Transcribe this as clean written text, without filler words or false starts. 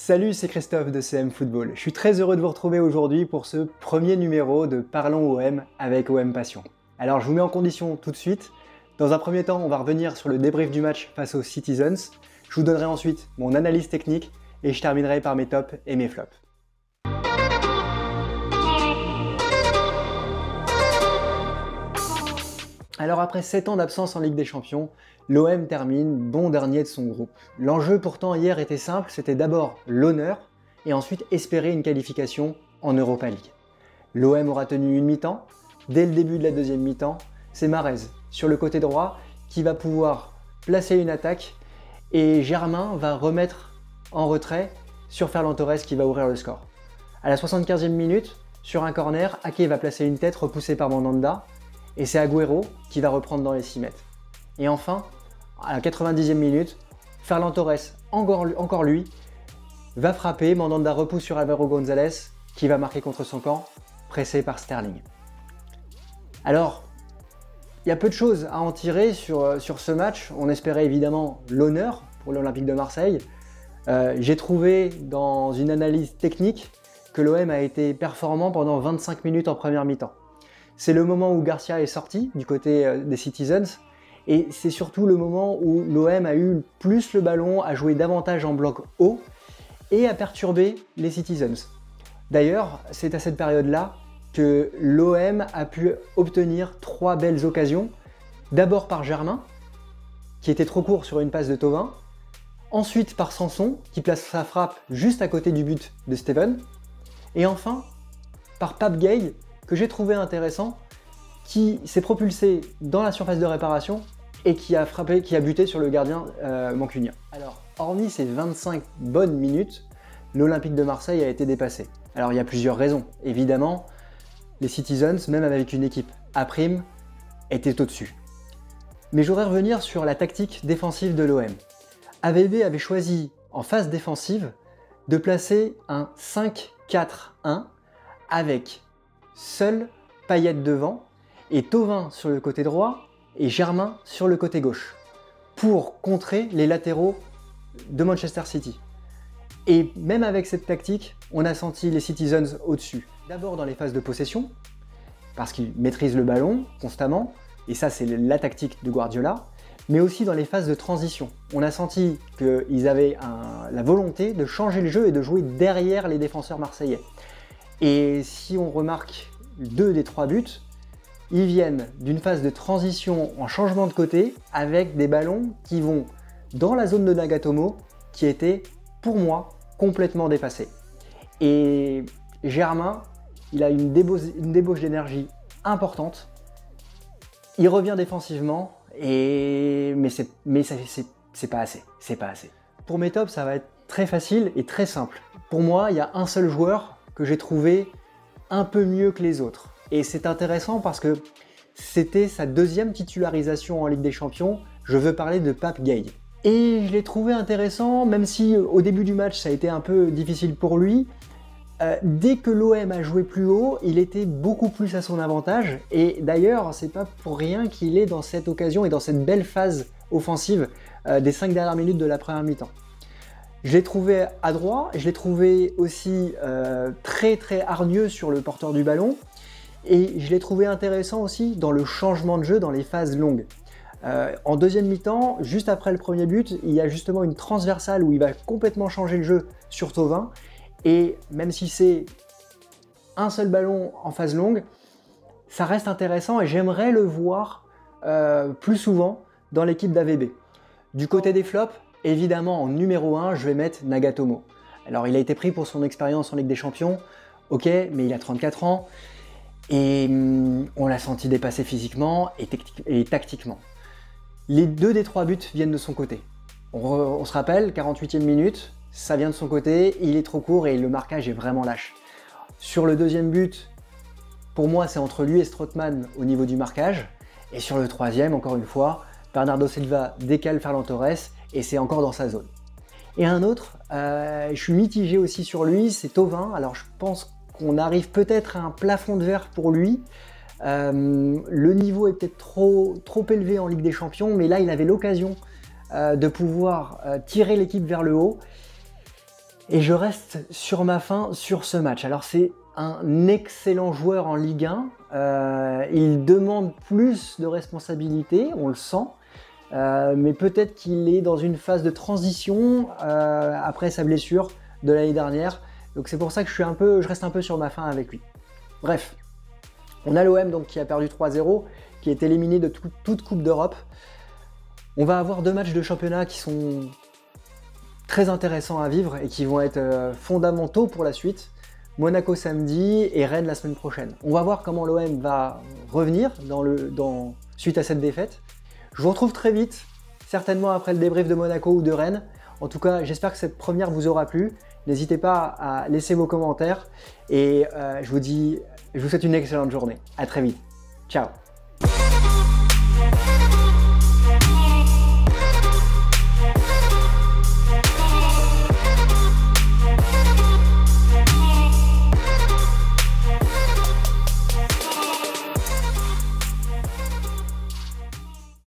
Salut, c'est Christophe de CM Football. Je suis très heureux de vous retrouver aujourd'hui pour ce premier numéro de Parlons OM avec OM Passion. Alors je vous mets en condition tout de suite. Dans un premier temps, on va revenir sur le débrief du match face aux Citizens. Je vous donnerai ensuite mon analyse technique et je terminerai par mes tops et mes flops. Alors après 7 ans d'absence en Ligue des Champions, l'OM termine bon dernier de son groupe. L'enjeu pourtant hier était simple, c'était d'abord l'honneur et ensuite espérer une qualification en Europa League. L'OM aura tenu une mi-temps. Dès le début de la deuxième mi-temps, c'est Mahrez sur le côté droit qui va pouvoir placer une attaque et Germain va remettre en retrait sur Ferland Torres qui va ouvrir le score. À la 75e minute, sur un corner, Ake va placer une tête repoussée par Mandanda et c'est Agüero qui va reprendre dans les 6 mètres. Et enfin, à la 90e minute, Ferland Torres, encore lui, va frapper, Mandanda repousse sur Álvaro González qui va marquer contre son camp, pressé par Sterling. Alors, il y a peu de choses à en tirer sur ce match. On espérait évidemment l'honneur pour l'Olympique de Marseille. J'ai trouvé dans une analyse technique que l'OM a été performant pendant 25 minutes en première mi-temps. C'est le moment où Garcia est sorti du côté des Citizens et c'est surtout le moment où l'OM a eu plus le ballon, a joué davantage en bloc haut et a perturbé les Citizens. D'ailleurs, c'est à cette période-là que l'OM a pu obtenir 3 belles occasions. D'abord par Germain, qui était trop court sur une passe de Thauvin. Ensuite par Sanson, qui place sa frappe juste à côté du but de Steven. Et enfin par Pape Gueye, que j'ai trouvé intéressant, qui s'est propulsé dans la surface de réparation et qui a buté sur le gardien mancunien. Alors, hormis ces 25 bonnes minutes, l'Olympique de Marseille a été dépassé. Alors, il y a plusieurs raisons. Évidemment, les Citizens, même avec une équipe A', étaient au-dessus. Mais je voudrais revenir sur la tactique défensive de l'OM. AVB avait choisi, en phase défensive, de placer un 5-4-1 avec seul Payet devant et Thauvin sur le côté droit et Germain sur le côté gauche pour contrer les latéraux de Manchester City. Et même avec cette tactique, on a senti les Citizens au-dessus. D'abord dans les phases de possession, parce qu'ils maîtrisent le ballon constamment, et ça c'est la tactique de Guardiola, mais aussi dans les phases de transition. On a senti qu'ils avaient la volonté de changer le jeu et de jouer derrière les défenseurs marseillais. Et si on remarque 2 des 3 buts, ils viennent d'une phase de transition en changement de côté avec des ballons qui vont dans la zone de Nagatomo qui était, pour moi, complètement dépassée. Et Germain, il a une débauche d'énergie importante. Il revient défensivement, mais c'est pas assez. C'est pas assez. Pour mes tops, ça va être très facile et très simple. Pour moi, il y a un seul joueur que j'ai trouvé un peu mieux que les autres. Et c'est intéressant parce que c'était sa deuxième titularisation en Ligue des Champions. Je veux parler de Pape Gueye. Et je l'ai trouvé intéressant, même si au début du match ça a été un peu difficile pour lui. Dès que l'OM a joué plus haut, il était beaucoup plus à son avantage. Et d'ailleurs, c'est pas pour rien qu'il est dans cette occasion et dans cette belle phase offensive des 5 dernières minutes de la première mi-temps. Je l'ai trouvé adroit, je l'ai trouvé aussi très hargneux sur le porteur du ballon et je l'ai trouvé intéressant aussi dans le changement de jeu dans les phases longues. En deuxième mi-temps, juste après le premier but, il y a justement une transversale où il va complètement changer le jeu sur Thauvin et même si c'est un seul ballon en phase longue, ça reste intéressant et j'aimerais le voir plus souvent dans l'équipe d'AVB. Du côté des flops, évidemment, en numéro 1, je vais mettre Nagatomo. Alors, il a été pris pour son expérience en Ligue des Champions, ok, mais il a 34 ans, et on l'a senti dépassé physiquement et tactiquement. Les 2 des 3 buts viennent de son côté. On se rappelle, 48e minute, ça vient de son côté, il est trop court et le marquage est vraiment lâche. Sur le deuxième but, pour moi, c'est entre lui et Strootman au niveau du marquage, et sur le troisième, encore une fois, Bernardo Silva décale Ferland Torres, et c'est encore dans sa zone. Et un autre, je suis mitigé aussi sur lui, c'est Thauvin. Alors je pense qu'on arrive peut-être à un plafond de verre pour lui. Le niveau est peut-être trop élevé en Ligue des Champions, mais là il avait l'occasion de pouvoir tirer l'équipe vers le haut. Et je reste sur ma faim sur ce match. Alors c'est un excellent joueur en Ligue 1, il demande plus de responsabilités, on le sent, mais peut-être qu'il est dans une phase de transition après sa blessure de l'année dernière, donc c'est pour ça que je reste un peu sur ma faim avec lui. Bref, on a l'OM donc qui a perdu 3-0, qui est éliminé de toute Coupe d'Europe. On va avoir 2 matchs de championnat qui sont très intéressants à vivre et qui vont être fondamentaux pour la suite. Monaco samedi et Rennes la semaine prochaine. On va voir comment l'OM va revenir suite à cette défaite. Je vous retrouve très vite, certainement après le débrief de Monaco ou de Rennes. En tout cas, j'espère que cette première vous aura plu. N'hésitez pas à laisser vos commentaires et je vous souhaite une excellente journée. À très vite. Ciao.